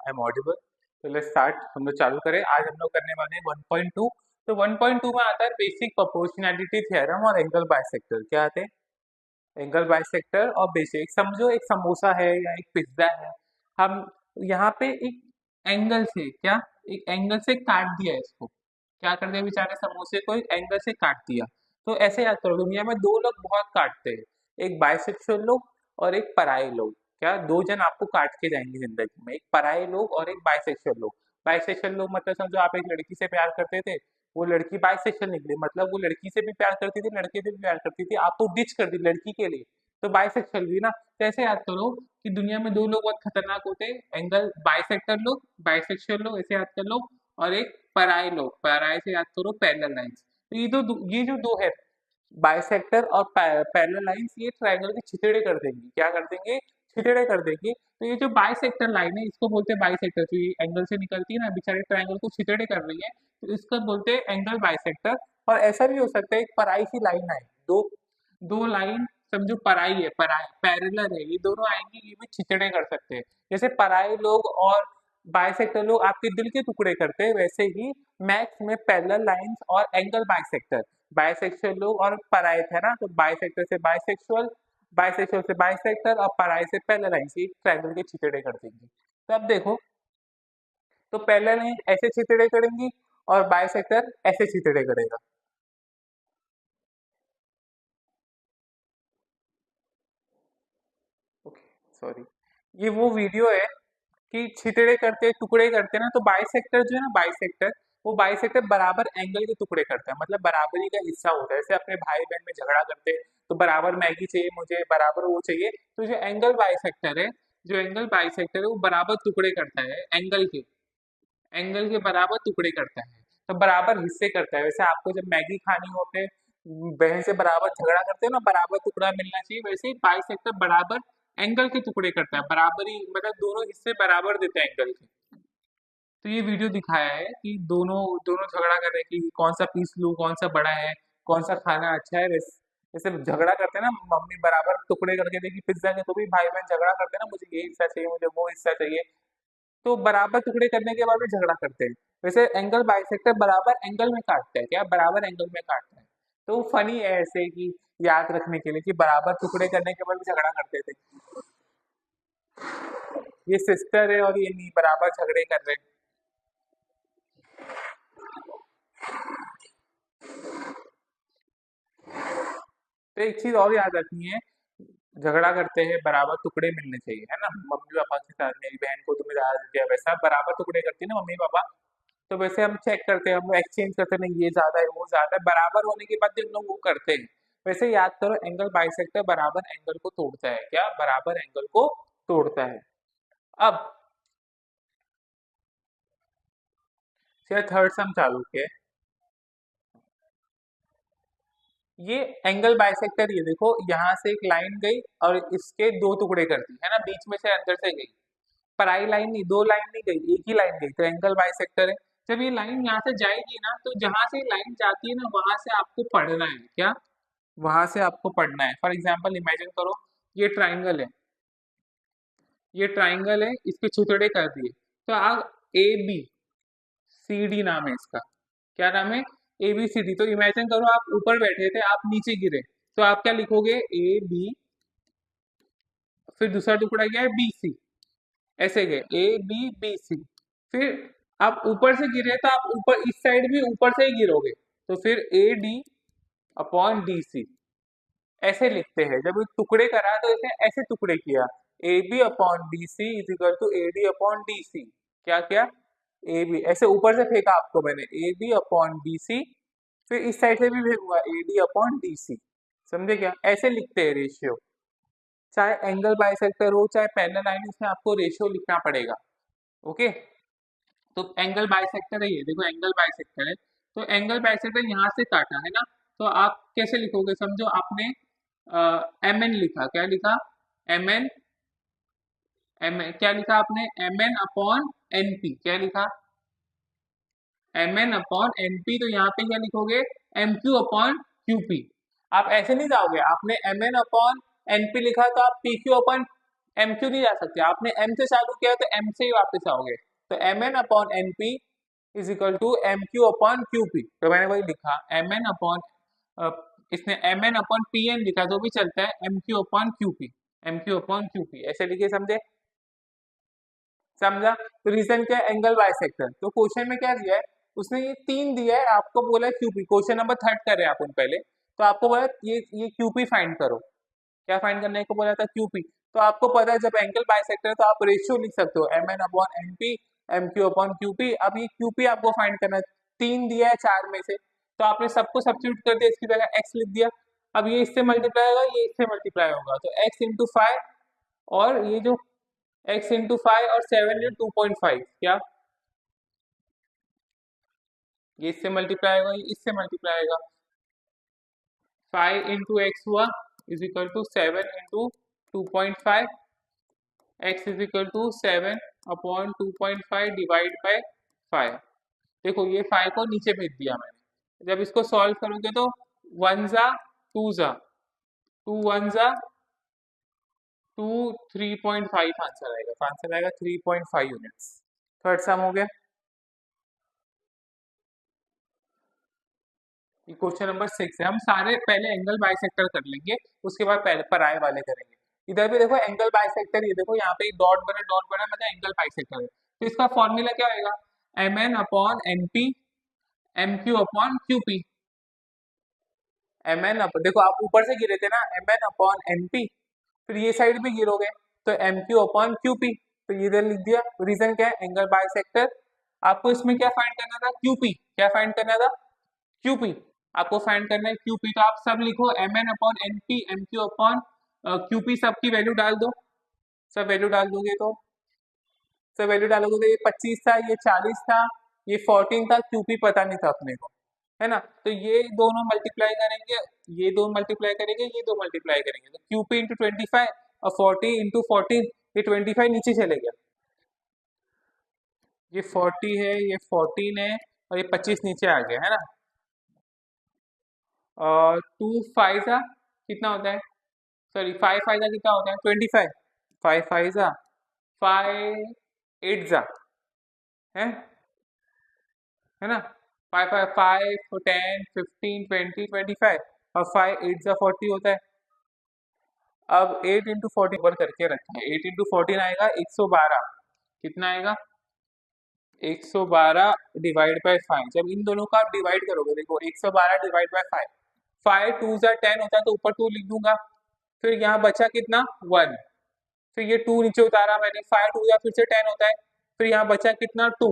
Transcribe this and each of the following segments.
I am audible. तो let's start, हम लोग चालू करें। आज हम लोग करने वाले हैं 1.2। तो 1.2 में आता है बेसिक प्रोपोर्शनैलिटी थ्योरम और एंगल बाइसेक्टर। क्या आते हैं? एंगल बाइसेक्टर और बेसिक। समझो एक समोसा है या एक पिज्जा है, हम यहाँ पे एक एंगल से क्या, एक एंगल से काट दिया इसको। क्या कर दिया बेचारे समोसे को, एक एंगल से काट दिया। तो ऐसे याद करो, दुनिया में दो लोग बहुत काटते हैं, एक बाइसेक्सुअल लोग और एक पराये लोग। क्या, दो जन आपको काट के जाएंगे जिंदगी में, एक पराये लोग और एक बाइसेक्सुअल लोग। बाइसेक्सुअल लोग मतलब समझो आप एक लड़की से प्यार करते थे, वो लड़की बाइसेक्सुअल निकली, मतलब वो लड़की से भी प्यार करती थी, लड़के से भी प्यार करती थी, आपको डिच कर दी लड़की के लिए, तो बाइसेक्सुअल हुई ना। तो ऐसे याद करो कि दुनिया में दो लोग बहुत खतरनाक होते हैं, एंगल बाइसेक्टर लोग, बाइसेक्सुअल लोग, ऐसे याद कर लो। और एक पराये लोग, पराये से याद करो पैरेलल लाइंस। तो ये जो दो है, बाइसेक्टर और पैरेलल लाइंस, ये ट्रायंगल के छितड़े कर देंगी। क्या कर देंगे? छितड़े कर देंगे। तो ये जो बाइसेक्टर लाइन है इसको बोलते हैं बाइसेक्टर। तो ये एंगल से निकलती है ना, बेचारे ट्रायंगल को छितड़े कर रही है, तो इसको बोलते हैं एंगल बाइसेक्टर। और ऐसा भी हो सकता है एक पराई सी लाइन आए, दो दो लाइन, समझो पराई है, पराई पैरेलल है, ये दोनों आएंगे, ये भी छितड़े कर सकते हैं। जैसे पराये लोग और बाइसेक्टर लोग आपके दिल के टुकड़े करते हैं, वैसे ही मैथ्स में पैरेलल लाइंस और एंगल बाइसेक्टर, बाइसेक्सुअल लोग और पराये थे ना, तो बाइसेक्टर से बाइसेक्सुअल, बाइसेक्सुअल से बाइसेक्टर और पराये से पैरेलल लाइन से ट्रायंगल के छितड़े कर देंगे। तो अब देखो, तो पैरेलल लाइन ऐसे छितड़े करेंगी और बाइसेक्टर ऐसे छितड़े करेगा। Okay, sorry. ये वो वीडियो है कि छितड़े करते टुकड़े करते ना, तो बाइसेक्टर जो है ना, बाइसेक्टर, वो बाइसेक्टर बराबर एंगल के टुकड़े करता है, मतलब बराबरी का हिस्सा होता है। जैसे अपने भाई बहन में झगड़ा करते हैं, तो बराबर मैगी चाहिए मुझे, बराबर वो चाहिए। तो जो एंगल बाइसेक्टर है, जो एंगल बाइसेक्टर है वो बराबर टुकड़े करता है एंगल के, एंगल के बराबर टुकड़े करता है, तो बराबर हिस्से करता है। वैसे आपको जब मैगी खानी हो पे बहन से बराबर झगड़ा करते हो ना, बराबर टुकड़ा मिलना चाहिए, वैसे ही बाइसेक्टर बराबर एंगल के टुकड़े करता है, बराबरी मतलब दोनों हिस्से बराबर देते हैं एंगल के। तो ये वीडियो दिखाया है कि दोनों दोनों झगड़ा कर रहे हैं कि कौन सा पीस लूं, कौन सा बड़ा है, कौन सा खाना अच्छा है। वैसे जैसे झगड़ा करते हैं ना, मम्मी बराबर टुकड़े करके देगी पिज्जा के, तो भी भाई बहन झगड़ा करते हैं ना, मुझे ये हिस्सा चाहिए, मुझे वो हिस्सा चाहिए। तो बराबर टुकड़े करने के बाद भी झगड़ा करते हैं। वैसे एंगल बाइसेक्टर बराबर एंगल में काटता है, क्या बराबर एंगल में काटता है। तो फनी है ऐसे कि याद रखने के लिए कि बराबर टुकड़े करने के बाद भी झगड़ा करते थे। ये सिस्टर है और ये नहीं बराबर झगड़े कर रहे हैं। तो एक चीज और याद रखनी है, झगड़ा करते हैं बराबर टुकड़े मिलने चाहिए, है ना। मम्मी पापा के साथ मेरी बहन को तुमने ज्यादा दे दिया, वैसा बराबर टुकड़े करती है ना मम्मी पापा। तो वैसे हम चेक करते हैं, हम एक्सचेंज करते हैं, नहीं ये ज्यादा है वो ज्यादा है, बराबर होने के बाद भी हम लोग वो करते हैं। वैसे याद करो, एंगल बाइसेक्टर बराबर एंगल को तोड़ता है। क्या, बराबर एंगल को तोड़ता है। अब चलिए थर्ड सम चालू किए। ये एंगल बाइसेक्टर, ये देखो यहाँ से एक लाइन गई और इसके दो टुकड़े कर दी, है ना, बीच में से अंदर से गई। पराई लाइन नहीं, दो लाइन नहीं गई, एक ही लाइन गई, तो एंगल बाइसेक्टर है। जब ये लाइन यहाँ से जाएगी ना, तो जहां से लाइन जाती है ना, वहां से आपको पढ़ना है। क्या, वहां से आपको पढ़ना है। फॉर एग्जाम्पल इमेजिन करो, ये ट्राइंगल है, ये ट्राइंगल है, इसके छितड़े कर दिए। तो आप ए बी सी डी नाम है इसका। क्या नाम है? A B C D. तो इमेजिन करो आप ऊपर बैठे थे, आप नीचे गिरे, तो आप क्या लिखोगे? ए बी, फिर दूसरा टुकड़ा क्या है? B C. ऐसे गए ए बी बी सी। फिर आप ऊपर से गिरे तो आप ऊपर इस साइड भी ऊपर से ही गिरोगे, तो फिर A D upon D C. ऐसे लिखते हैं। जब ये टुकड़े करा तो इसे ऐसे टुकड़े किया, A B upon B C is equal to A D upon D C. क्या क्या? ए बी ऐसे ऊपर से फेंका आपको मैंने, A B upon B C, फिर इस साइड से भी फेंकूंगा A D upon D C. समझे क्या? ऐसे लिखते हैं रेशियो। चाहे एंगल बाइसेक्टर हो चाहे पैरेलल लाइन, इसमें आपको रेशियो लिखना पड़ेगा। ओके, तो एंगल बाइसेक्टर है, ये देखो एंगल बाइसेक्टर है। तो एंगल बाइसेक्टर यहाँ से काटा है ना, तो आप कैसे लिखोगे? समझो आपने एम एन लिखा, क्या लिखा? एम एन, एम क्या लिखा आपने? M N upon N P. क्या लिखा? M N upon N P. तो यहाँ पे क्या लिखोगे? M Q upon Q P. आप ऐसे नहीं जाओगे, आपने M N upon N P लिखा तो आप P Q upon M Q नहीं जा सकते, आपने एम से चालू किया तो एम से ही वापस आओगे। तो M N upon N P is equal to M Q upon Q P, तो मैंने वही लिखा एम एन अपॉन, इसने M N upon P N लिखा तो भी चलता है, M Q upon Q P, M Q upon Q P ऐसे लिखे, समझे? समझा? तो रीजन क्या है? Angle bisector. तो क्वेश्चन में क्या दिया है, उसने ये तीन दिया है, आपको बोला है क्यूपी, क्वेश्चन नंबर थर्ड कर रहे हैं अपन पहले, तो आपको बोला ये क्यूपी फाइंड करो। क्या फाइंड करने को बोला था? क्यूपी। तो आपको पता है जब एंगल बाइसेक्टर है तो आप रेशियो लिख सकते हो, M N upon N P, M Q upon Q P. अब ये क्यूपी आपको फाइंड करना है, तीन दिया है चार में से, तो आपने सबको सब्स्टिट्यूट कर दिया, इसकी जगह एक्स लिख दिया। अब ये इससे मल्टीप्लाई होगा, ये इससे मल्टीप्लाई होगा, तो एक्स इंटू फाइव, और ये जो एक्स इंटू फाइव और 7 इंटू 2.5, क्या ये इससे मल्टीप्लाई होगा, ये इससे मल्टीप्लाई होगा। 5 इंटू एक्स हुआ is equal to 7 into 2.5, X is equal to 7 upon 2.5 divide by 5। देखो ये 5 को नीचे भेज दिया मैंने, जब इसको सॉल्व करोगे तो 1 जा 2 जा 2 1 जा 2, 3.5 आंसर आएगा, तो आंसर आएगा 3.5 यूनिट्स। थर्ड सम हो गया। ये क्वेश्चन नंबर 6 है, हम सारे पहले एंगल बाइसेक्टर कर लेंगे, उसके बाद पहले पराये वाले करेंगे। इधर भी देखो एंगल बाइसेक्टर, ये देखो यहाँ पे डॉट बना मतलब एंगल बाइसेक्टर है, तो इसका फॉर्मूला क्या होगा? M N upon N P, M Q upon Q P. M N up देखो आप ऊपर से गिरे थे ना, M N upon N P, फिर ये साइड भी गिरोगे तो M Q upon Q P, तो ये इधर लिख दिया। रीजन क्या है? Angle bisector. आपको इसमें क्या फाइंड करना था? क्यूपी। क्या फाइंड करना था? क्यूपी। आपको फाइंड करना है क्यूपी, तो आप सब लिखो M N upon N P, M Q upon Q P, सबकी वैल्यू डाल दो। सब वैल्यू डाल दोगे तो सब वैल्यू डालोगे तो ये 25 था, ये 40 था, ये 14 था, क्यूपी पता नहीं था अपने को, है ना? तो ये दोनों मल्टीप्लाई करेंगे, ये दो मल्टीप्लाई करेंगे, ये दो मल्टीप्लाई करेंगे, तो क्यूपी इंटू 25 और 40 इंटू 14, ये 25 नीचे चले गया, ये 40 है, ये 14 है, और ये 25 नीचे आ गया, है ना? और 2 5 जा कितना होता है? सॉरी 5 5 जा कितना होता है? 25। 5 5 जा 5 8 जा, है ना? 5 5 5 10 15 20 25, और 5 8 जा 40 होता है। अब 8 इंटू 40 ऊपर करके रखा है, 8 इंटू 14 आएगा 112। कितना आएगा? 112 डिवाइड बाय 5। जब इन दोनों का आप डिवाइड करोगे, देखो 112 डिवाइड बाय 5, 5 2 जा 10 होता है, तो ऊपर 2 लिख दूंगा। फिर यहाँ बचा कितना? 1। फिर ये 2 नीचे उतारा मैंने, 5 2 जा फिर से 10 होता है, फिर यहाँ बचा कितना? 2।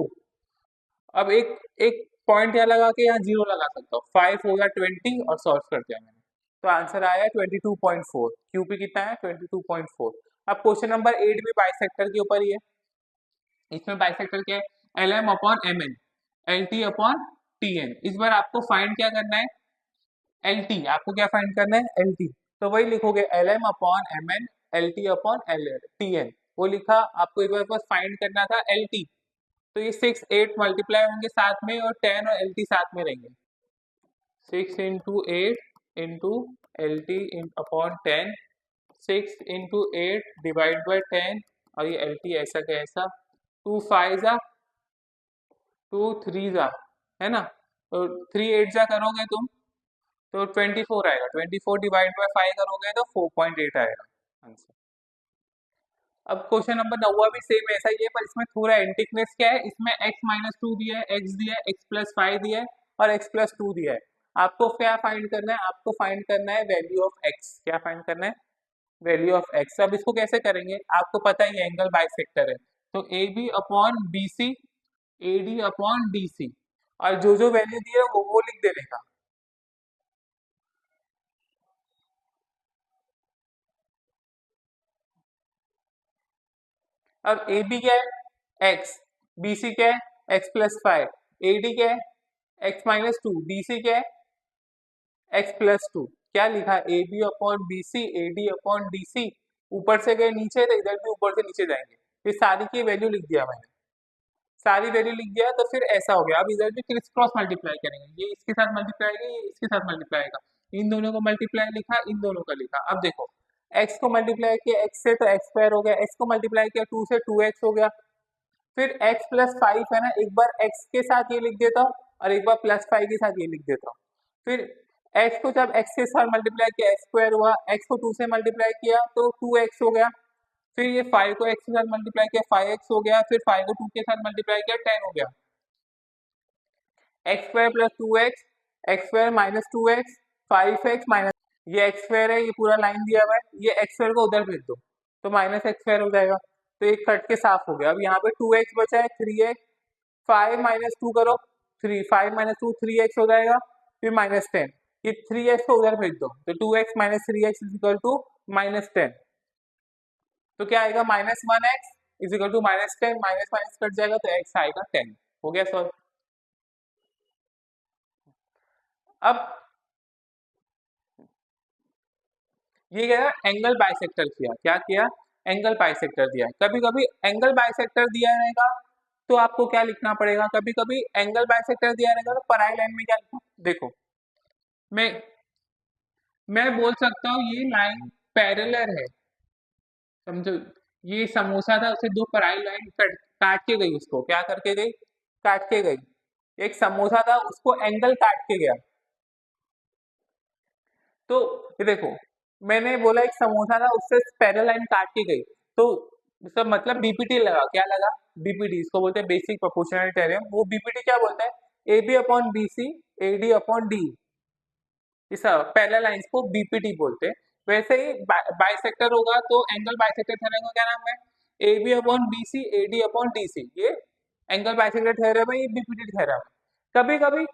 अब एक एक पॉइंट यहाँ लगा के यहाँ 0 लगा सकता हूँ, 5 होगा 20, और सॉल्व कर दिया मैंने, तो आंसर आया 22.4। क्यूपी कितना है? 22.4। अब क्वेश्चन नंबर 8 भी बाइसेक्टर के ऊपर ही है। इसमें बाइसेक्टर क्या है? L M upon M N, L T upon T N. इस बार आपको फाइंड क्या करना है? L T. आपको क्या फाइंड करना है? L T. तो वही लिखोगे L M upon M N, L T upon L T N, वो लिखा। आपको एक बार बस फाइंड करना था एल टी, तो ये 6 8 मल्टीप्लाई होंगे साथ में, और 10 और एल टी साथ में रहेंगे। 6 into 8 into L T upon 10, 6 into 8 divide by 10, और ये एल टी ऐसा का ऐसा, 2 5 जा 2 3 जा, है ना? तो 3 8 जा करोगे तुम तो 24 आएगा, 24 डिवाइड बाय 5 करोगे तो 4.8 आएगा आंसर। अब क्वेश्चन नंबर 9 भी सेम ऐसा ही है, पर इसमें थोड़ा एंटिकनेस क्या है, इसमें x माइनस 2 दिया है, x दिया है, x प्लस 5 दिया है, और x प्लस 2 दिया है। आपको क्या फाइंड करना है? आपको फाइंड करना है वैल्यू ऑफ x। क्या फाइंड करना है? Value of x। अब इसको कैसे करेंगे? आपको पता ही है एंगल बाइसेक्टर है, तो A B upon B C, A D upon D C, और जो जो वैल्यू दी है वो लिख देने का। अब ए बी क्या है? एक्स। बी सी क्या है? X plus 5। ए डी क्या है? X minus 2। डी सी क्या है? X plus 2। क्या लिखा? A B upon B C, A D upon D C. ऊपर से गए नीचे तो इधर भी ऊपर से नीचे जाएंगे, ये सारी की वैल्यू लिख दिया मैंने, सारी वैल्यू लिख दिया। तो फिर ऐसा हो गया, अब इधर भी क्रिस क्रॉस मल्टीप्लाई करेंगे, ये इसके साथ मल्टीप्लाई आएगा, ये इसके साथ मल्टीप्लाई आएगा, इन दोनों को मल्टीप्लाई लिखा, इन दोनों का लिखा। अब देखो एक्स को मल्टीप्लाई किया एक्स से तो एक्स स्क्वायर हो गया, एक्स को मल्टीप्लाई किया 2 से 2x हो गया, फिर x प्लस 5 है ना, एक बार x के साथ ये लिख देता हूँ और एक बार प्लस 5 के साथ ये लिख देता हूँ। फिर x को जब x के साथ मल्टीप्लाई किया एक्स स्क्वायर हुआ, x को 2 से मल्टीप्लाई किया तो 2x हो गया, फिर ये 5 को x के साथ मल्टीप्लाई किया 5x हो गया, फिर 5 को 2 के साथ मल्टीप्लाई किया 10 हो गया। X square plus 2x, x square minus 2x, 5x minus, ये एक्स स्क्वायर है, ये पूरा लाइन दिया हुआ है, ये एक्स स्क्वायर को उधर भेज दो तो माइनस एक्स स्क्वायर हो जाएगा, तो एक कट के साफ हो गया। अब यहाँ पे 2x बचा है, 3x, 5 माइनस 2 करो, 3, 5 माइनस 2 3x हो जाएगा, फिर माइनस 10, ये 3x को उधर भेज दो तो 2x minus 3x is equal to minus 10, तो क्या आएगा minus 1x is equal to minus 10, minus minus cut जाएगा तो x आएगा 10, हो गया सॉल्व। अब ये क्या एंगल बाइसेक्टर किया, क्या किया एंगल बाइसेक्टर दिया है। कभी कभी एंगल बाइसेक्टर दिया रहेगा तो आपको क्या लिखना पड़ेगा, कभी कभी एंगल बाइसेक्टर दिया रहेगा तो पराई लाइन में क्या लिखना, देखो मैं मैं बोल सकता हूँ ये लाइन पैरेलल है, समझो ये समोसा था उसे दो पराई लाइन काट के गई, उसको क्या करके गई, काट के गई। एक समोसा था उसको एंगल काट के गया, तो ये देखो मैंने बोला एक समोसा था उससे पैरेलल लाइन काट के गई, तो इसका मतलब बीपीटी लगा, क्या लगा बीपीटी, इसको बोलते हैं बेसिक प्रोपोर्शनल थ्योरम। वो बीपीटी क्या बोलता है, A B upon B C A D upon D, इस पैरेलल लाइंस को बीपीटी बोलते हैं। वैसे ही बाइसेक्टर होगा तो एंगल बाइसेक्टर थ्योरम का क्या नाम है, A B upon B C A D upon D C, ये एंगल बाइसेक्टर थ्योरम है, ये बीपीटी थ्योरम है। कभी कभी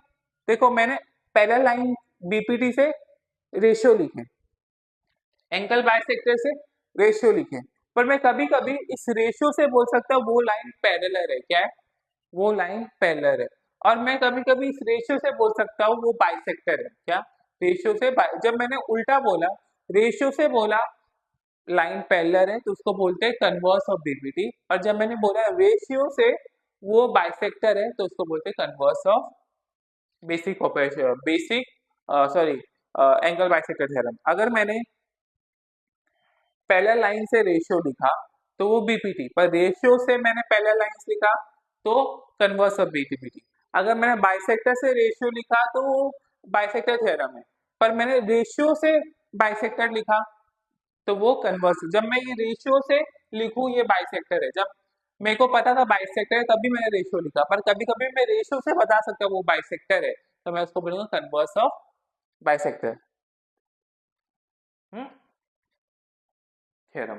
देखो मैंने पैरेलल लाइन बीपीटी से रेशियो लिखे, एंगल बाइसेक्टर से रेशियो लिखे, पर मैं कभी कभी इस रेशियो से बोल सकता हूँ वो लाइन पैरेलल है, क्या है वो लाइन पैरेलल है, और मैं कभी कभी इस रेशियो से बोल सकता हूँ वो बाइसेक्टर है, क्या रेशियो से जब मैंने उल्टा बोला रेशियो से बोला लाइन पैरेलल है तो उसको बोलते हैं कन्वर्स ऑफ बीपीटी, और जब मैंने बोला रेशियो से वो बाइसेक्टर है तो उसको बोलते हैं converse of basic basic sorry angle bisector theorem. अगर मैंने पैरेलल लाइन से रेशियो लिखा तो वो बीपीटी, पर रेशियो से मैंने पैरेलल लाइंस लिखा तो कन्वर्स ऑफ बीपीटी। अगर मैंने बाइसेक्टर से रेशियो लिखा तो वो बाइसेक्टर थ्योरम है, पर मैंने रेशियो से बाइसेक्टर लिखा तो वो कन्वर्स। जब मैं ये रेशियो से लिखूं ये बाइसेक्टर है, जब मेरे को पता था बाइसेक्टर है तभी मैंने रेशियो लिखा, पर कभी कभी मैं रेशियो से बता सकता हूँ वो बाइसेक्टर है तो मैं उसको बोलूंगा converse of bisector theorem.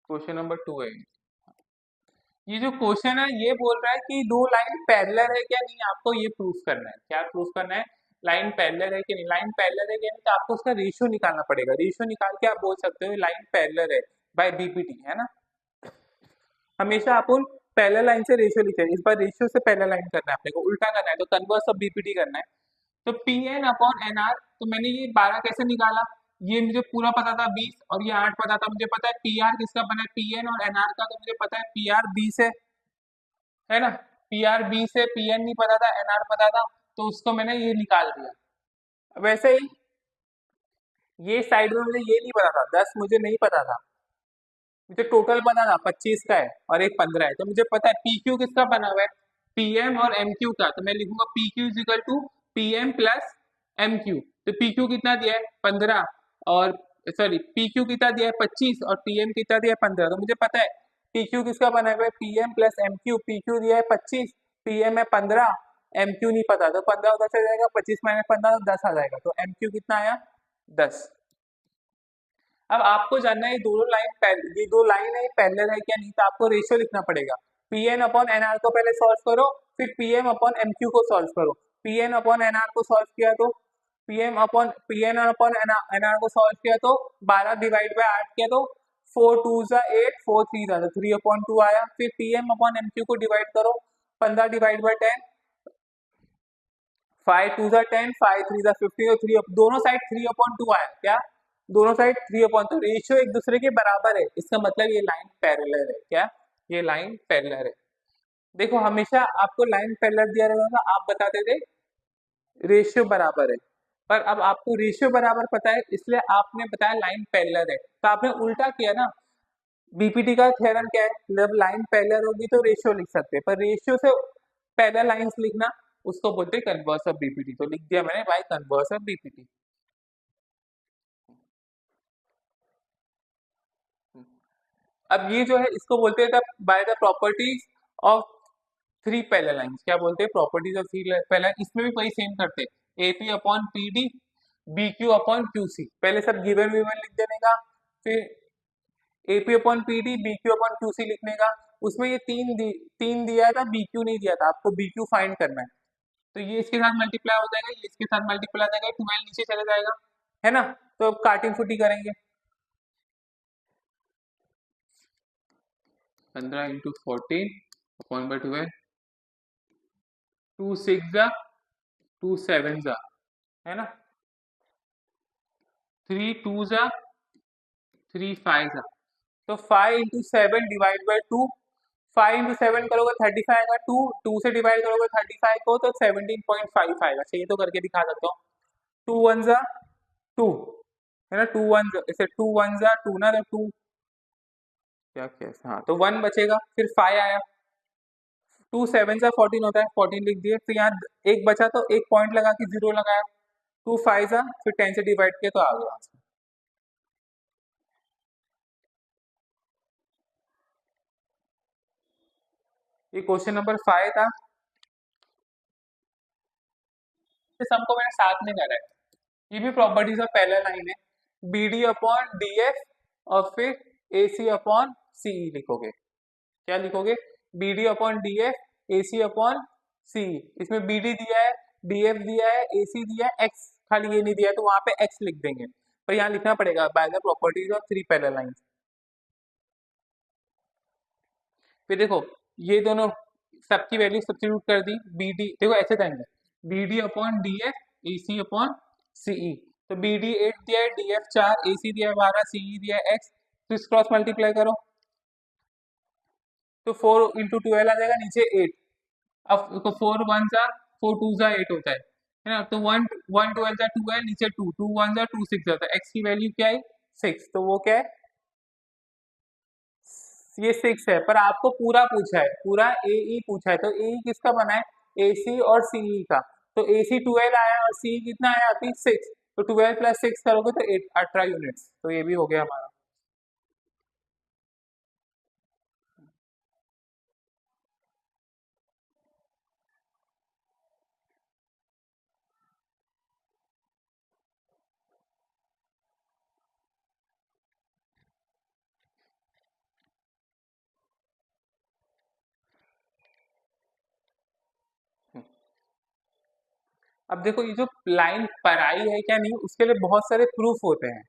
Question number 2 है, ये जो क्वेश्चन है ये बोल रहा है कि दो लाइन पैरेलल है क्या नहीं, आपको ये प्रूफ करना है, क्या प्रूफ करना है, लाइन पैरेलल है कि नहीं, लाइन पैरेलल है कि नहीं तो आपको उसका रेशियो निकालना पड़ेगा, रेशियो निकाल के आप बोल सकते हो लाइन पैरेलल है बाय बीपीटी, है ना। हमेशा अपन पैरेलल लाइन से रेशियो लिखते हैं, इस बार रेशियो से पैरेलल लाइन करना है अपने को, उल्टा करना है तो कन्वर्स ऑफ बीपीटी करना है। तो P N upon N R, तो मैंने ये 12 कैसे निकाला, ये मुझे पूरा पता था 20 और ये 8 पता था, मुझे पता है पी आर किसका बना है, पी एन और एन आर का, तो मुझे पता है पी आर 20 है ना, पी आर 20 है, पी एन नहीं पता था, एन आर पता था, तो उसको मैंने ये निकाल दिया। वैसे ही ये साइड में मुझे ये नहीं पता था, 10 मुझे नहीं पता था, मुझे टोटल पता था 25 का है और एक 15 है, तो मुझे पता है पी क्यू किसका बना हुआ है, पी एम और एम क्यू का, तो मैं लिखूंगा P Q is equal to P M plus M Q. तो पी क्यू कितना दिया है 15 और सॉरी पी क्यू कितना दिया है 25 और पी एम कितना दिया है 15, तो मुझे पता है पी क्यू किसका बना हुआ है P M plus M Q, P Q दिया है 25, पी एम है 15, एम क्यू नहीं पता तो 15 उधर से जाएगा, 25 माइनस 15 तो 10 आ जाएगा, तो एम क्यू कितना आया 10। अब आपको जानना है ये दो लाइन है पैरेलल है क्या नहीं, तो आपको रेशियो लिखना पड़ेगा, P N upon N R को पहले सॉल्व करो, फिर P M upon M Q को सॉल्व करो, P N upon N R को सॉल्व किया तो P N upon N R को सॉल्व किया तो 12 डिवाइड बाय 8 किया तो 4 टू जा 8 4 3 जा 3 अपॉन 2 आया, फिर P M upon M Q को डिवाइड करो 15 डिवाइड बाय 10 5 टू जा 10 5 3 जा 15 तो 3 दोनों साइड 3 अपॉन 2 आया, क्या दोनों साइड 3 अपॉन, तो रेशियो एक दूसरे के बराबर है, इसका मतलब ये लाइन पैरेलल है, क्या ये लाइन पैरेलल है। देखो हमेशा आपको लाइन पैरेलल दिया रहेगा आप बताते थे रेशियो बराबर है, पर अब आपको रेशियो बराबर पता है, इसलिए आपने बताया लाइन पैरेलल है, तो आपने उल्टा किया ना। बीपीटी का थ्योरम क्या है, जब लाइन पैरेलल होगी तो रेशियो लिख सकते हैं, पर रेशियो से पैरेलल लाइंस लिखना उसको बोलते हैं कन्वर्स ऑफ बीपीटी। तो लिख दिया मैंने बाय कन्वर्स ऑफ बीपीटी। अब ये जो है इसको बोलते हैं by the properties of three parallel lines. क्या बोलते हैं, properties of three parallel line. इसमें भी वही सेम करते हैं, A P upon P D B Q upon Q C. पहले सब गिवन विवन लिख देने का, फिर A P upon P D B Q upon Q C लिखने का। उसमें ये तीन दिया था, बी क्यू नहीं दिया था, आपको बी क्यू फाइंड करना है। तो ये इसके साथ मल्टीप्लाई हो जाएगा, ये इसके साथ मल्टीप्लाई हो जाएगा, 12 नीचे चला जाएगा, है ना। तो अब काटिंग फुटी करेंगे, 15 इंटू 14 अपॉन बाय 12, 2 6 जा 2 7 जा, है ना, 3 2 जा 3 5 जा। तो 5 इंटू 7 डिवाइड बाई 2, 5 इंटू 7 करोगे 35 आएगा, 2 से डिवाइड करोगे 35 को तो 17.5 आएगा। चाहिए तो करके दिखा सकता हूँ। 2 1 जा 2, है ना, 2 1 ऐसे 2 1 जा 2 ना, तो 2 क्या क्या, हाँ तो 1 बचेगा, फिर 5 आया, 2 7 जा 14 होता है, 14 लिख दिए। फिर यहाँ एक बचा तो एक पॉइंट लगा के 0 लगाया, 2 5 जा, फिर 10 से डिवाइड किया तो आ गया आंसर। ये क्वेश्चन नंबर 5 था। सम को मैंने साथ में करा है। ये भी प्रॉपर्टीज ऑफ पैरेलल लाइन है, B D upon D F और फिर ए सी अपॉन सी लिखोगे। क्या लिखोगे, B D upon D F A C upon C. इसमें बी डी दिया है, डी एफ दिया है, ए सी दिया है, एक्स खाली ये नहीं दिया है तो वहां पे एक्स लिख देंगे, पर यहाँ लिखना पड़ेगा bye the properties of three parallel lines. फिर देखो ये दोनों सबकी वैल्यू सब्स्टिट्यूट कर दी, बी डी देखो ऐसे जाएंगे, B D upon D F A C upon C E. तो बी डी 8 दिया है, डी एफ 4, ए सी दिया है 12, सीई दिया है एक्स। तो इस क्रॉस मल्टीप्लाई करो तो 4 इंटू 12 आ जाएगा, नीचे 8। अब तो 4 1 जा 4 2 जा 8 होता है ना। तो 1 1 12 जा 2 है, नीचे 2 2 1 जा 2 6 जाता है। एक्स की वैल्यू क्या है 6, तो वो क्या है ये 6 है। पर आपको पूरा पूछा है, पूरा ए ई पूछा है, तो ए किसका बना है ए सी और सी ई का। तो ए सी 12 आया और सी कितना आया अभी 6, तो 12 प्लस 6 करोगे तो 8 18 यूनिट्स। तो ये भी हो गया हमारा। अब देखो ये जो लाइन पराई है क्या नहीं, उसके लिए बहुत सारे प्रूफ होते हैं।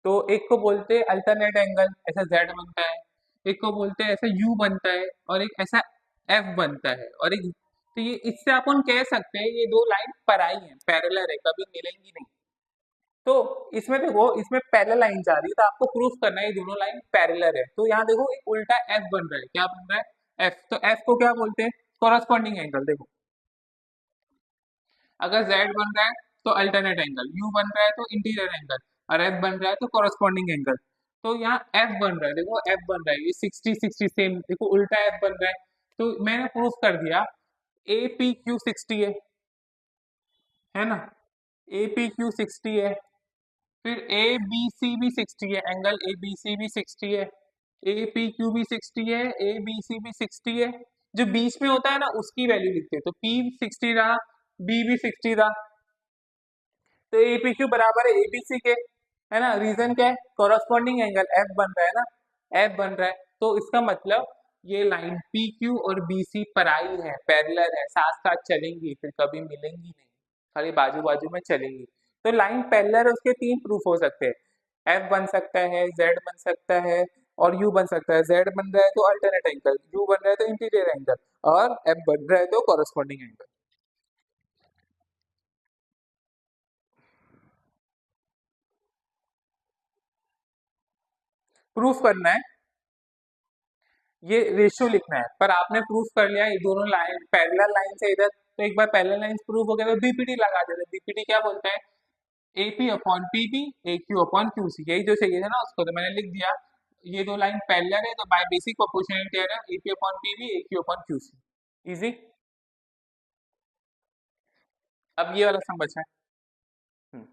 तो एक को बोलते हैं अल्टरनेट एंगल, ऐसा जेड बनता है। एक को बोलते हैं ऐसा यू बनता है, और एक ऐसा एफ बनता है, और एक तो ये इससे अपन कह सकते हैं ये दो लाइन पराई है, पैरेलल है, कभी मिलेंगी नहीं। तो इसमें देखो इसमें पैरेलल लाइन जा रही है, तो आपको प्रूफ करना है ये दोनों लाइन पैरेलल है। तो यहाँ देखो एक उल्टा एफ बन रहा है, क्या बन रहा है एफ। तो एफ को क्या बोलते हैं कॉरस्पॉन्डिंग एंगल। देखो अगर z बन रहा है तो अल्टरनेट एंगल, u बन रहा है तो इंटीरियर एंगल, और f बन रहा है तो कॉरस्पॉन्डिंग एंगल। तो यहाँ f बन रहा है, देखो f बन रहा है, ये 60 60 सेम, देखो उल्टा f बन रहा है। तो मैंने प्रूफ कर दिया ए पी क्यू 60 है ना, ए पी क्यू 60 है। फिर ए बी सी भी 60 है, एंगल ए बी सी भी 60 है, ए पी क्यू भी 60 है, ए बी सी भी 60 है। जो बीच में होता है ना उसकी वैल्यू लिखते हैं, तो P 60 रहा, B भी 60 रहा, तो ए पी क्यू बराबर है एबीसी के, है ना। रीजन क्या है कॉरस्पॉन्डिंग एंगल एफ बन रहा है ना, एफ बन रहा है। तो इसका मतलब ये लाइन पी क्यू और बी सी पराई है, पैरेलल है, साथ साथ चलेंगी, फिर कभी मिलेंगी नहीं, खाली बाजू बाजू में चलेंगी। तो लाइन पैरेलल है, उसके तीन प्रूफ हो सकते हैं, एफ बन सकता है, जेड बन सकता है, और यू बन सकता है। जेड बन रहा है तो अल्टरनेट एंगल, यू बन रहा है तो इंटीरियर एंगल, और एफ बन रहा है तो कॉरस्पॉन्डिंग एंगल। प्रूफ करना है, ये रेशियो लिखना है, पर आपने प्रूफ कर लिया ये दोनों लाइन पैरेलल लाइन से इधर, तो एक बार पैरेलल लाइन प्रूफ हो गया तो बीपीटी लगा देते। बीपीटी क्या बोलता है A P upon P B, A Q upon Q C, यही जो चाहिए था ना उसको, तो मैंने लिख दिया। ये दो लाइन पैरेलल है तो by basic proportional theorem A P upon P B, A Q upon Q C, easy. अब ये वाला सम बचा है। हम्म,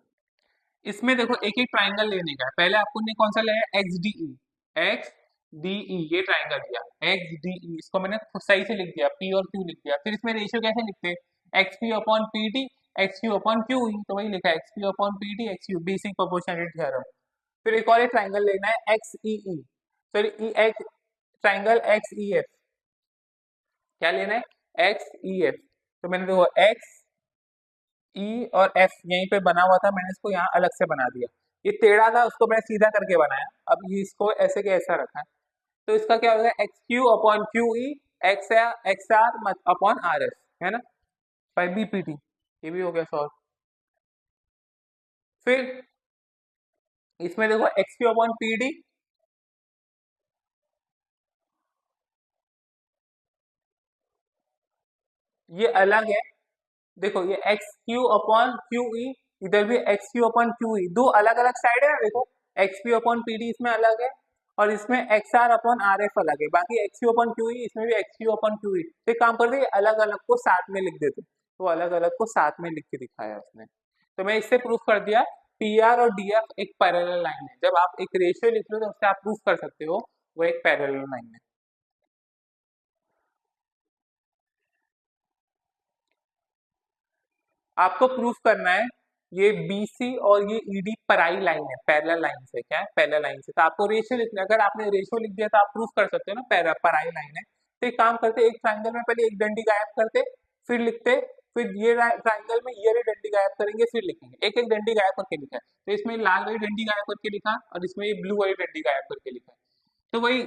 इसमें देखो एक एक ट्राइंगल लेने का है। पहले आपको ने कौन सा लिया है, x D E, x D E, ये ट्राइंगल दिया एक्स डी ई, इसको मैंने सही से लिख दिया, पी और क्यू लिख दिया। फिर इसमें रेशियो कैसे लिखते हैं, X P upon P D, X Q upon Q E, तो वही लिखा है X P upon P D, X Q, basic proportionality theorem. फिर एक और ट्राइंगल लेना है X E E, sorry E X, triangle X E F, क्या लेना है, एक्स ई एफ। तो मैंने देखो एक्स ई और एफ यहीं पे बना हुआ था, मैंने इसको यहाँ अलग से बना दिया। ये टेढ़ा था उसको मैंने सीधा करके बनाया, अब ये इसको ऐसे के ऐसा रखा है। तो इसका क्या होगा, X Q upon Q E, X R upon R S, है ना, बाई बी पी टी, ये भी हो गया सॉल्व। फिर इसमें देखो X Q upon P D, ये अलग है। देखो ये X Q upon Q E, इधर भी X Q upon Q E, दो अलग अलग साइड है ना, देखो X Q upon P D इसमें अलग है, और इसमें X R upon R F अलग है, बाकी X Q upon Q E, इसमें भी X Q upon Q E. तो एक काम करते हैं, अलग अलग को साथ में लिख देते, तो अलग अलग को साथ में लिख के दिखाया उसने। तो मैं इससे प्रूफ कर दिया पी आर और डी एफ एक पैरेलल लाइन है। जब आप एक रेशियो लिख लो तो उससे आप प्रूफ कर सकते हो वो एक पैरेलल लाइन है। आपको प्रूफ करना है ये BC और ये ED पराई लाइन है, पैरेलल लाइन से, क्या है, पैरेलल लाइन से। तो आपको रेशियो लिखना है, अगर आपने रेशियो लिख दिया तो आप प्रूफ कर सकते हो ना पराई लाइन है। तो एक काम करते, एक ट्राइंगल में पहले एक डंडी गायब करते, फिर लिखते, फिर ये ट्राइंगल में ये वाली डंडी गायब करेंगे, फिर लिखेंगे। एक एक डंडी गायब करके लिखा है, तो इसमें लाल वाली डंडी गायब करके लिखा और इसमें ये ब्लू वाली डंडी गायब करके लिखा है। तो वही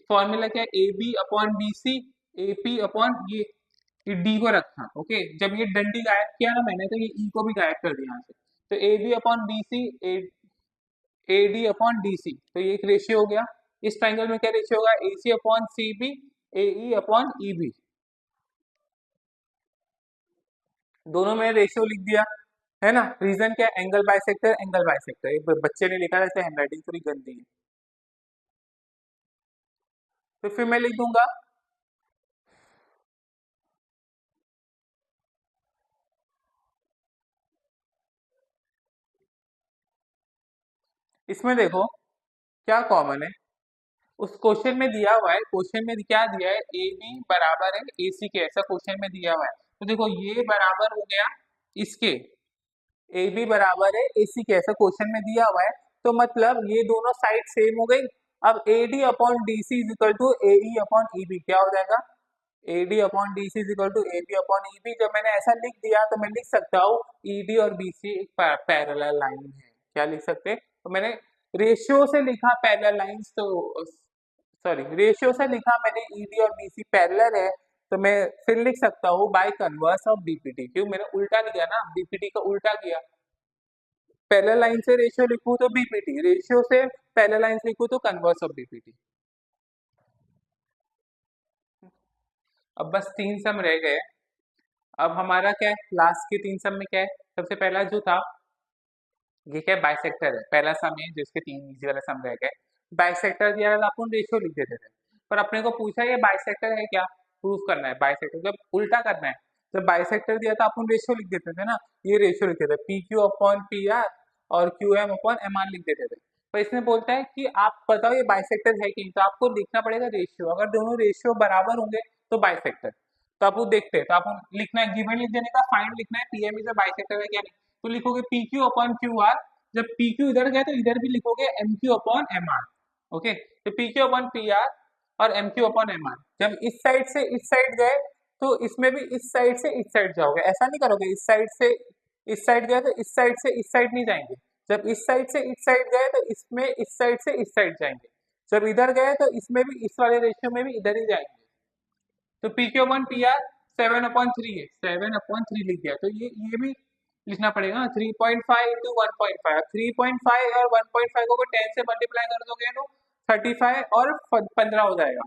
फॉर्मूला क्या है, A B upon B C, A P upon ये डी को रखा, ओके। जब ये डंडी गायब किया ना मैंने, तो ये ई को भी गायब कर दिया यहाँ से। तो A B upon B C, A D upon D C, तो ये एक रेशियो हो गया। इस ट्राइंगल में क्या रेशियो होगा, ए सी अपॉन सी बी, ए ई अपॉन ई बी, दोनों में रेशियो लिख दिया, है ना। रीजन क्या है, एंगल बाइसेक्टर, एंगल बाइसेक्टर, एक बच्चे ने लिखा था, हैंडराइटिंग थोड़ी गंदी है, तो फिर मैं लिख दूंगा। इसमें देखो क्या कॉमन है, उस क्वेश्चन में दिया हुआ है, क्वेश्चन में क्या दिया है, ए बी बराबर है ए सी के, ऐसा क्वेश्चन में दिया हुआ है। तो देखो ये बराबर हो गया इसके, ए बी बराबर है ए सी के, ऐसा क्वेश्चन में दिया हुआ है। तो मतलब ये दोनों साइड सेम हो गई। अब A D upon D C is equal to A E upon E B, क्या हो जाएगा, A D upon D C is equal to A B upon E B. जब मैंने ऐसा लिख दिया तो मैं लिख सकता हूँ ई डी और बी सी एक पैरेलल लाइन है, क्या लिख सकते हैं, तो मैंने रेशियो से लिखा पैरेलल लाइंस, तो सॉरी रेशियो से लिखा मैंने ईडी और बीसी पैरेलल है, तो मैं फिर लिख सकता हूँ बाय कन्वर्स ऑफ बीपीटी, क्यों मैंने उल्टा नहीं किया ना, बीपीटी का उल्टा किया। पैरेलल लाइन से रेशियो लिखूं तो बीपीटी, रेशियो से पैरेलल लाइन लिखूं तो कन्वर्स ऑफ बीपीटी। अब बस 3 सम रह गए। अब हमारा क्या है, लास्ट के 3 सम में क्या है, सबसे पहला जो था ये क्या, बाइसेक्टर है, पहला सम है जिसके 3 इजी वाले सम रह गए। बाइसेक्टर दिया था अपन रेशियो लिख देते थे, पर अपने को पूछा ये बाइसेक्टर है क्या, प्रूफ करना है बाइसेक्टर, जब उल्टा करना है। जब बाइसेक्टर दिया था अपन रेशियो लिख देते थे ना, ये रेशियो लिखते थे P Q upon P R और Q M upon M R लिख देते थे। पर इसमें बोलता है कि आप बताओ ये बाइसेक्टर है कि नहीं, तो आपको लिखना पड़ेगा रेशियो, अगर दोनों रेशियो बराबर होंगे तो बाइसेक्टर। तो आप वो देखते हैं, तो आप लिखना है, गिवन लिख देने का, फाइंड लिखना है पीएम इज बाइसेक्टर है क्या नहीं। तो लिखोगे P Q upon Q R, जब पी क्यू इधर गए तो इधर भी लिखोगे M Q upon M R, okay. तो P Q upon P R और M Q upon M R, जब इस साइड से इस साइड गए तो इसमें भी इस साइड से इस साइड जाओगे, ऐसा नहीं करोगे इस साइड से इस साइड गए तो इस साइड से इस साइड नहीं जाएंगे। जब इस साइड से इस साइड गए तो इसमें इस साइड से इस साइड जाएंगे। जब इधर गए तो इसमें भी, इस वाले रेशियो में भी इधर ही जाएंगे। तो P Q upon P are 7/3 है, 7/3 लिख दिया। तो ये भी लिखना पड़ेगा 3.5 इंटू 1.5, 3.5 और 1.5 को 10 से मल्टीप्लाई कर दोगे तो 35 और 15 हो जाएगा,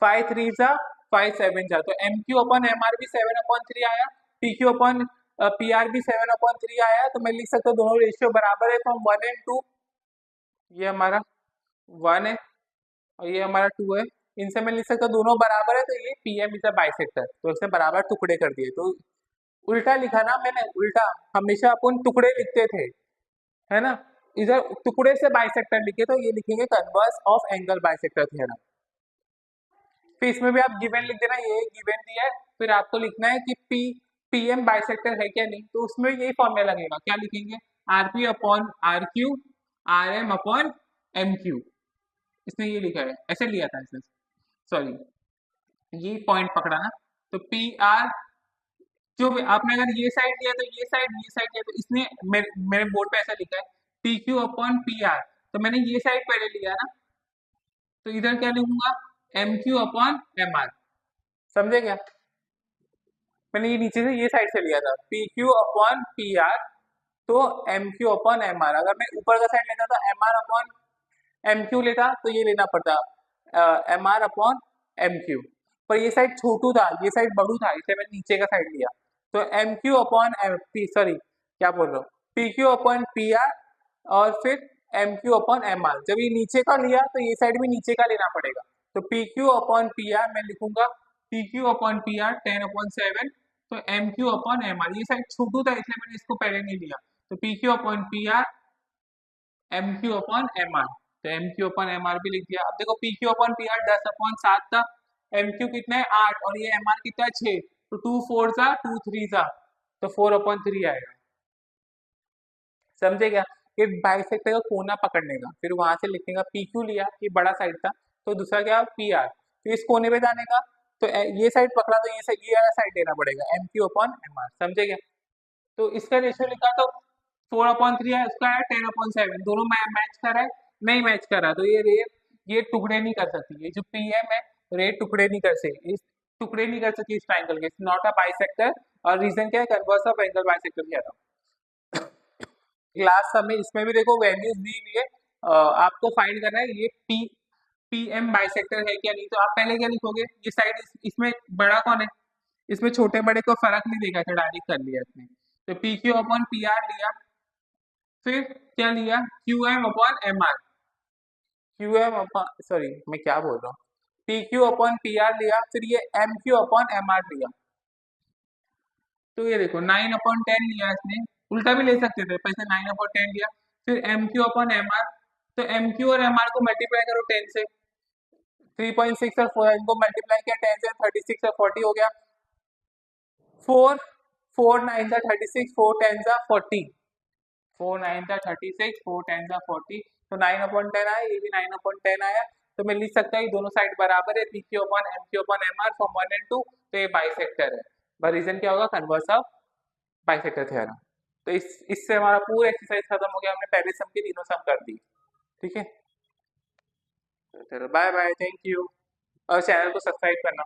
5 3 जा 5 7 जा। तो M Q upon M R भी 7/3 आया, P Q upon P R भी 7/3 आया, तो मैं लिख सकता हूँ दोनों रेशियो बराबर है, तो हम 1 and 2, ये हमारा 1 है और ये हमारा 2 है, इनसे मैं लिख सकता हूँ दोनों बराबर है, तो ये P M is a bisector, तो इसने बराबर टुकड़े कर दिए। तो उल्टा लिखा ना मैंने, उल्टा, हमेशा अपन टुकड़े लिखते थे, है ना, इधर टुकड़े से बाइसेक्टर लिखे, तो ये लिखेंगे converse of angle bisector theorem. फिर इसमें भी आप गिवन लिख देना, ये गिवन दिया है, फिर आपको लिखना है कि पी एम बाइसेक्टर है क्या नहीं, तो उसमें यही फॉर्मूला लगेगा, क्या लिखेंगे, R P upon R Q, R M upon M Q, इसने ये लिखा है, ऐसे लिया था इसने, सॉरी, ये पॉइंट पकड़ा ना, तो पी आर, जो भी आपने अगर ये साइड लिया तो ये साइड लिया, तो इसने मेरे बोर्ड पे ऐसा लिखा है P Q upon P R, तो मैंने ये साइड पहले लिया ना, तो इधर क्या लिखूंगा, M Q upon M R, समझे क्या, मैंने ये नीचे से ये साइड से लिया था P Q upon P R, तो M Q upon M R, अगर मैं ऊपर का साइड लेता तो M R upon M Q लेता, तो ये लेना पड़ता M R upon M Q, पर ये साइड छोटू था, ये साइड बड़ू था, इसलिए मैंने नीचे का साइड लिया, तो M Q upon M P, sorry क्या बोल रहा हूँ, P Q upon P R, और फिर M Q upon M R, जब ये नीचे का लिया तो ये साइड भी नीचे का लेना पड़ेगा, तो P Q upon P R मैं लिखूंगा P Q upon P R 10/7, तो M Q upon M R, ये साइड छोटू था इसलिए मैंने इसको पहले नहीं लिया, तो P Q upon P R M Q upon M R, तो M Q upon M R भी लिख दिया। अब देखो P Q upon P R 10/7 था, एम क्यू कितना है 8, और ये एम आर कितना है 6, तो 2 4 जा 2 3 जा, तो 4/3 आएगा, समझे क्या, ये बाइसेक्टर का कोना पकड़ने का, फिर वहां से लिखने का पी क्यू लिया, ये बड़ा साइड था, तो दूसरा क्या पी आर, तो इस कोने पे जाने का, तो ये साइड पकड़ा, तो ये वाला साइड लेना पड़ेगा M Q upon M R, समझे क्या, तो इसका रेशियो लिखा तो 4/3 है, उसका है 10/7, दोनों मैच कर रहा है, नहीं मैच कर रहा, तो ये टुकड़े नहीं कर सकती, ये जो पी एम है रे टुकड़े नहीं कर सकती, इस टुकड़े नहीं कर सकती इस ट्राइंगल के, नॉट अ बाइसेक्टर, और रीजन क्या है, कन्वर्स ऑफ एंगल बाइसेक्टर किया था। लास्ट सब में इसमें भी देखो वैल्यूज दी हुई है, आपको फाइंड करना है ये पी एम बाइसेक्टर है क्या नहीं, तो आप पहले क्या लिखोगे, ये साइड इसमें बड़ा कौन है, इसमें छोटे बड़े को फर्क नहीं देखा था, डायरेक्ट कर लिया इसने, तो P Q upon P R लिया, फिर क्या लिया Q M upon M R, Q M upon, sorry मैं क्या बोल रहा हूँ, P Q upon P R लिया, फिर ये M Q upon M R लिया, तो ये देखो 9/10 लिया इसने, उल्टा भी ले सकते थे, पैसे 9/10 लिया, फिर M Q upon M R, तो एम क्यू और एम आर को मल्टीप्लाई करो 10 से, 3.6 और 4 इनको मल्टीप्लाई किया 10 से, 36 और 40 हो गया, 4 4 9 जा 36, 4 10 जा 40, 4 9 जा 36, 4 10 जा 40, तो 9/10 आया, ये भी 9/10 आया, तो मैं लिख सकता हूँ दोनों साइड बराबर है, P Q upon M Q upon M R from 1 and 2, तो ये बाइसेक्टर है, पर रीजन क्या होगा, कन्वर्स ऑफ बाइसेक्टर थ्योरम। तो इससे हमारा पूरा एक्सरसाइज खत्म हो गया, हमने पहले सम की तीनों सम कर दी, ठीक है, चलो बाय बाय, थैंक यू, और चैनल को सब्सक्राइब करना।